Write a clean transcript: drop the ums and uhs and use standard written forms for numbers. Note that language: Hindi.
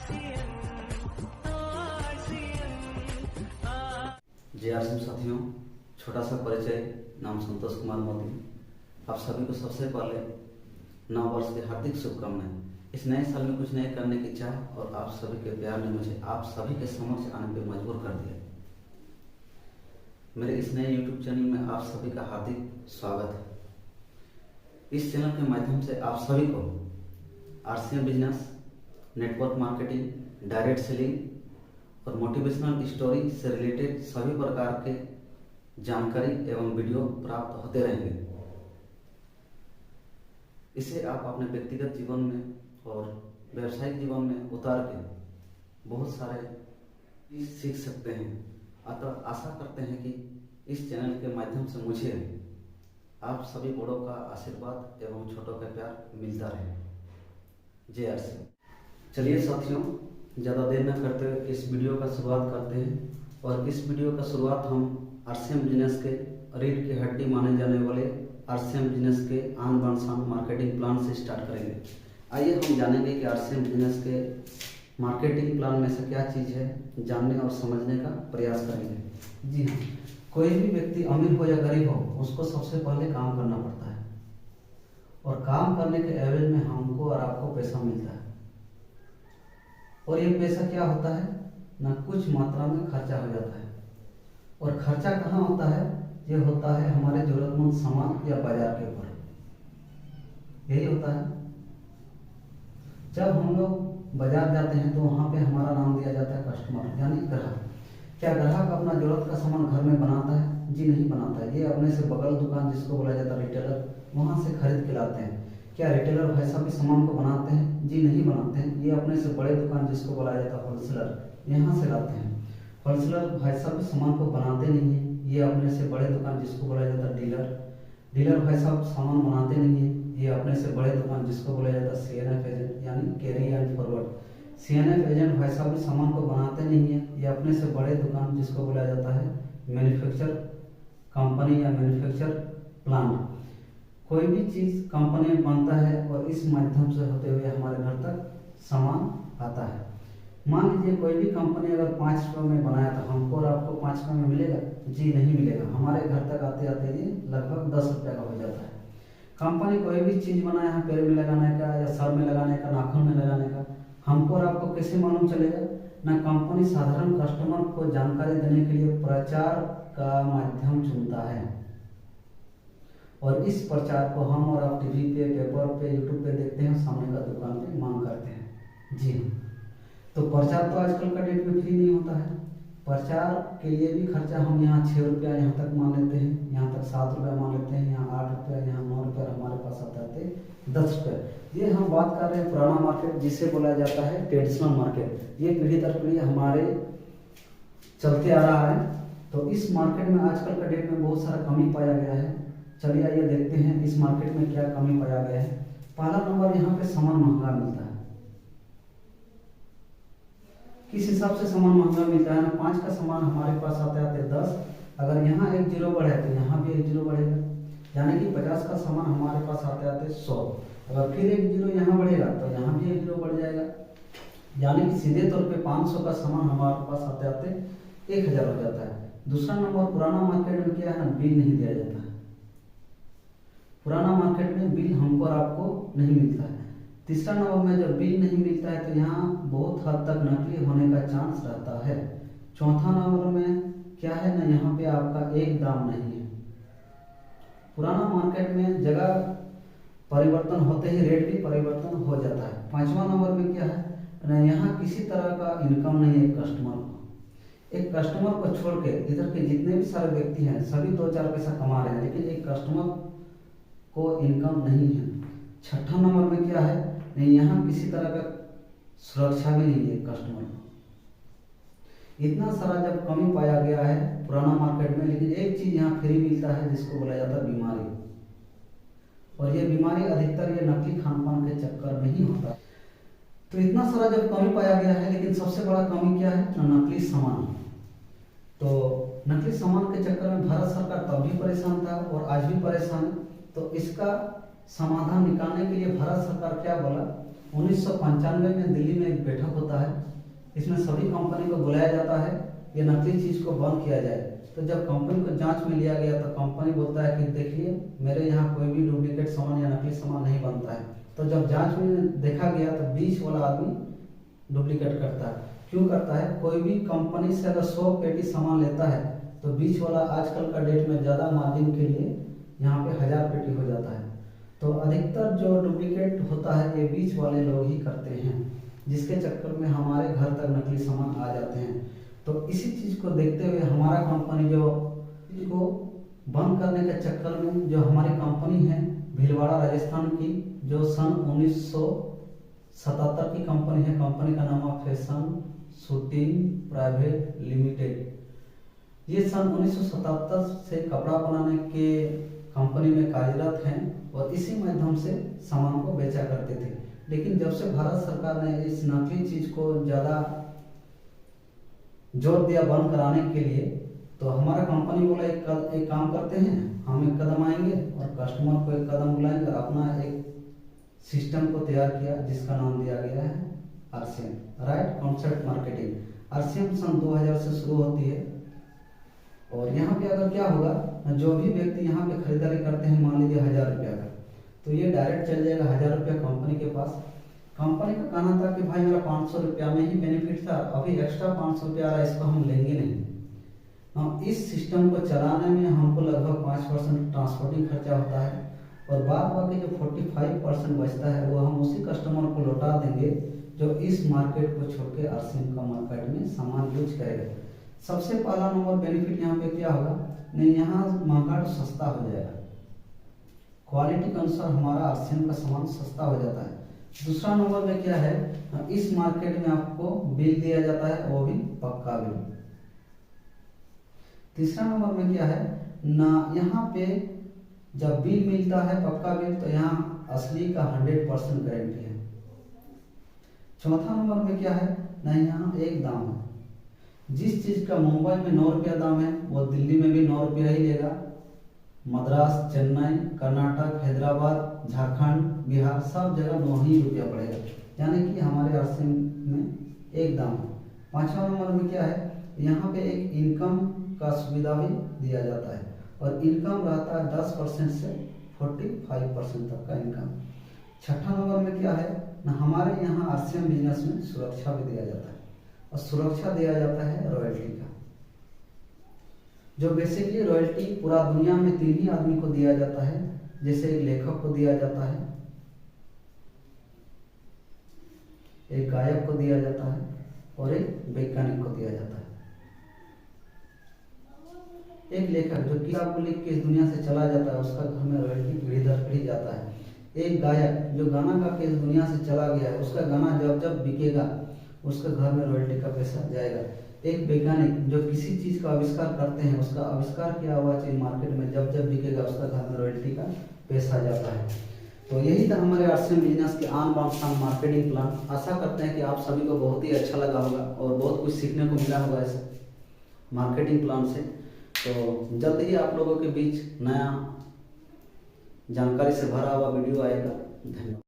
JRCM साथियों, छोटा सा परिचय। नाम संतोष कुमार मोदी। आप सभी को सबसे पहले नव वर्ष की हार्दिक शुभकामनाएं। इस नए साल में कुछ नए करने की चाह और आप सभी के प्यार ने मुझे आप सभी के समक्ष आने पर मजबूर कर दिया। मेरे इस नए YouTube चैनल में आप सभी का हार्दिक स्वागत है। इस चैनल के माध्यम से आप सभी को RCM business, network marketing, direct selling और मोटिवेशनल स्टोरी से रिलेटेड सभी प्रकार के जानकारी एवं वीडियो प्राप्त होते रहेंगे। इसे आप अपने व्यक्तिगत जीवन में और व्यावसायिक जीवन में उतार के बहुत सारे चीज सीख सकते हैं। अतः आशा करते हैं कि इस चैनल के माध्यम से मुझे आप सभी बड़ों का आशीर्वाद एवं छोटों का प्यार मिलता रहे। JRCM। चलिए साथियों, ज़्यादा देर न करते हुए इस वीडियो का शुरुआत करते हैं। और इस वीडियो का शुरुआत हम RCM बिजनेस के रीढ़ की हड्डी माने जाने वाले RCM बिजनेस के आन बान शान मार्केटिंग प्लान से स्टार्ट करेंगे। आइए हम जानेंगे कि RCM बिजनेस के मार्केटिंग प्लान में से क्या चीज़ है, जानने और समझने का प्रयास करेंगे। जी हाँ, कोई भी व्यक्ति अमीर हो या गरीब हो, उसको सबसे पहले काम करना पड़ता है और काम करने के एवज में हमको और आपको पैसा मिलता है। और ये पैसा क्या होता है ना, कुछ मात्रा में खर्चा हो जाता है। और खर्चा कहाँ होता है? ये होता है हमारे जरूरतमंद सामान या बाजार के ऊपर। यही होता है। जब हम लोग बाजार जाते हैं तो वहाँ पे हमारा नाम दिया जाता है कस्टमर, यानी ग्राहक। क्या ग्राहक अपना जरूरत का सामान घर में बनाता है? जी नहीं बनाता है। ये अपने से बगल दुकान, जिसको बोला जाता है रिटेलर, वहाँ से खरीद के लाते हैं। क्या रिटेलर भाई साहब इस सामान को बनाते हैं? जी नहीं बनाते हैं। ये अपने से बड़े दुकान, जिसको बोला जाता है होलसेलर, यहाँ से लाते हैं। होलसेलर भाई साहब इस सामान को बनाते नहीं है। ये अपने से बड़े दुकान, जिसको बोला जाता है डीलर, डीलर भाई साहब सामान बनाते नहीं है। ये अपने से बड़े दुकान, जिसको बोला जाता है CNF एजेंट, यानी carry and forward. CNF agent भाई साहब इस सामान को बनाते नहीं है। ये अपने से बड़े दुकान, जिसको बोला जाता है मैन्युफैक्चर कंपनी या मैन्युफैक्चर प्लांट। कोई भी चीज़ कंपनी में बनता है और इस माध्यम से होते हुए हमारे घर तक सामान आता है। मान लीजिए कोई भी कंपनी अगर 5 रुपये में बनाया तो हमको और आपको 5 रुपये में मिलेगा? जी नहीं मिलेगा। हमारे घर तक आते आते ये लगभग 10 रुपये का हो जाता है। कंपनी कोई भी चीज़ बनाया है, पैर में लगाने का या सर में लगाने का, नाखून में लगाने का, हमको और आपको कैसे मालूम चलेगा ना? कंपनी साधारण कस्टमर को जानकारी देने के लिए प्रचार का माध्यम चुनता है और इस प्रचार को हम और आप टीवी पे, पेपर पे, यूट्यूब पे देखते हैं, सामने का दुकान पे मांग करते हैं। जी हाँ, तो प्रचार तो आजकल का डेट में फ्री नहीं होता है। प्रचार के लिए भी खर्चा हम यहाँ 6 रुपया यहाँ तक मान लेते हैं, यहाँ तक 7 रुपया मान लेते हैं, यहाँ 8 रुपया, यहाँ 9 रुपया, हमारे पास आता है 10 रुपये। ये हम बात कर रहे हैं पुराना मार्केट, जिसे बोला जाता है ट्रेडिशनल मार्केट। ये पीढ़ी दर पीढ़ी हमारे चलते आ रहा है। तो इस मार्केट में आजकल का डेट में बहुत सारा कमी पाया गया है। चलिए आइए देखते हैं इस मार्केट में क्या कमी पाया गया है। पहला नंबर, यहाँ पे सामान महंगा मिलता है। किस हिसाब से सामान महंगा मिलता है ना? 5 का सामान हमारे पास आते आते 10, अगर यहाँ एक जीरो बढ़े तो यहाँ भी एक जीरो बढ़ेगा, यानी कि 50 का सामान हमारे पास आते आते 100। अगर फिर एक जीरो यहाँ बढ़ेगा तो यहाँ भी एक जीरो बढ़ जाएगा, यानी कि सीधे तौर पे 500 का सामान हमारे पास आते आते 1000 हो जाता है। दूसरा नंबर, पुराना मार्केट में क्या है ना, बिल नहीं दिया जाता है। पुराना मार्केट में बिल हमको और आपको नहीं मिलता है। तीसरा नंबर में जब बिल नहीं मिलता है तो यहाँ बहुत हद तक नकली होने का चांस रहता है। चौथा नंबर में क्या है ना, यहाँ पे आपका एक दाम नहीं है। पुराना मार्केट में जगह परिवर्तन होते ही रेट भी परिवर्तन हो जाता है। 5वां नंबर में क्या है ना, यहाँ किसी तरह का इनकम नहीं है कस्टमर को। एक कस्टमर को छोड़ के इधर के जितने भी सारे व्यक्ति हैं सभी 2-4 पैसा कमा रहे हैं, लेकिन एक कस्टमर को इनकम नहीं है। छठा नंबर में क्या है नहीं, यहाँ किसी तरह का सुरक्षा भी नहीं है कस्टमर को। इतना सारा जब कमी पाया गया है पुराना मार्केट में, लेकिन एक चीज यहाँ फ्री मिलता है, जिसको बोला जाता है बीमारी। और ये बीमारी अधिकतर ये नकली खान पान के चक्कर में ही होता है। तो इतना सारा जब कमी पाया गया है, लेकिन सबसे बड़ा कमी क्या है ना, नकली सामान। तो नकली सामान के चक्कर में भारत सरकार तब भी परेशान था और आज भी परेशान है। तो इसका समाधान निकालने के लिए भारत सरकार क्या बोला, 1995 में दिल्ली में एक बैठक होता है। इसमें सभी कंपनी को बुलाया जाता है, ये नकली चीज़ को बंद किया जाए। तो जब कंपनी को जांच में लिया गया तो कंपनी बोलता है कि देखिए मेरे यहाँ कोई भी डुप्लीकेट सामान या नकली सामान नहीं बनता है। तो जब जांच में देखा गया तो बीच वाला आदमी डुप्लीकेट करता है। क्यों करता है? कोई भी कंपनी से अगर 100 पेटी सामान लेता है तो बीच वाला आजकल का डेट में ज़्यादा मार्जिन के लिए यहाँ पे 1000 पेटी हो जाता है। तो अधिकतर जो डुप्लीकेट होता है ये बीच वाले लोग ही करते हैं, जिसके चक्कर में हमारे घर तक नकली सामान आ जाते हैं। तो इसी चीज़ को देखते हुए हमारा कंपनी जो इसको बंद करने के चक्कर में जो हमारी कंपनी है भीलवाड़ा राजस्थान की, जो सन 1977 की कंपनी है, कंपनी का नाम है फैशन शूटिंग प्राइवेट लिमिटेड। ये सन 1977 से कपड़ा बनाने के कंपनी में कार्यरत हैं और इसी माध्यम से सामान को बेचा करते थे। लेकिन जब से भारत सरकार ने इस नकली चीज को ज़्यादा जोर दिया बंद कराने के लिए, तो हमारा कंपनी बोला एक काम करते हैं, हम एक कदम आएंगे और कस्टमर को एक कदम बुलाएंगे और अपना एक सिस्टम को तैयार किया जिसका नाम दिया गया है RCM, right concept marketing. RCM सन 2000 से शुरू होती है और यहाँ पे अगर क्या होगा, जो भी व्यक्ति यहाँ पे खरीदारी करते हैं, मान लीजिए 1000 रुपया का, तो ये डायरेक्ट चल जाएगा 1000 रुपया कंपनी के पास। कंपनी का कहना था कि भाई मेरा 500 रुपया में ही बेनिफिट था, अभी एक्स्ट्रा 500 रुपया आ रहा है, इसको हम लेंगे नहीं। इस सिस्टम को चलाने में हमको लगभग 5% ट्रांसपोर्टिंग खर्चा होता है और बाद बाकी जो 45% बचता है वो हम उसी कस्टमर को लौटा देंगे जो इस मार्केट को छोड़ के आरसीएम का मार्केट में सामान यूज करेगा। सबसे पहला नंबर बेनिफिट यहाँ पे क्या होगा, नहीं यहाँ महंगा तो सस्ता हो जाएगा, क्वालिटी के अनुसार हमारा आरसीएम का सामान सस्ता हो जाता है। दूसरा नंबर में क्या है, इस मार्केट में आपको बिल दिया जाता है, वो भी पक्का बिल। तीसरा नंबर में क्या है ना, यहाँ पे जब बिल मिलता है पक्का बिल, तो यहाँ असली का 100% गारंटी है। चौथा नंबर में क्या है ना, यहाँ एक दाम है, जिस चीज का मुंबई में 9 रुपया दाम है वो दिल्ली में भी 9 रुपया ही लेगा। मद्रास, चेन्नई, कर्नाटक, हैदराबाद, झारखंड, बिहार सब जगह 9 ही रुपया पड़ेगा, यानी कि हमारे आरसीएम में एक दाम है। पांचवा नंबर में क्या है, यहाँ पे एक इनकम का सुविधा भी दिया जाता है और इनकम रहता है 10% से 45% तक का इनकम। छठा नंबर में क्या है ना, हमारे यहाँ आरसीएम बिजनेस में सुरक्षा भी दिया जाता है और सुरक्षा दिया जाता है रॉयल्टी का, जो बेसिकली रॉयल्टी पूरा दुनिया में 3 ही आदमी को दिया जाता है। जैसे एक लेखक को दिया जाता है, एक गायक को दिया जाता है और एक वैज्ञानिक को दिया जाता है। एक लेखक जो किताब को लिख के इस दुनिया से चला जाता है, उसका घर में रॉयल्टी पीढ़ी दर पीढ़ी जाता है। एक गायक जो गाना गा के इस दुनिया से चला गया है, उसका गाना जब जब बिकेगा उसके घर में रॉयल्टी का पैसा जाएगा। एक वैज्ञानिक जो किसी चीज का आविष्कार करते हैं, उसका आविष्कार किया हुआ चीज मार्केट में जब जब बिकेगा उसका घर में रॉयल्टी का पैसा जाता है। तो यही था हमारे आरसीएम बिजनेस के आन बान शान मार्केटिंग प्लान। आशा करते हैं कि आप सभी को बहुत ही अच्छा लगा होगा और बहुत कुछ सीखने को मिला होगा इस मार्केटिंग प्लान से। तो जल्द ही आप लोगों के बीच नया जानकारी से भरा हुआ वीडियो आएगा। धन्यवाद।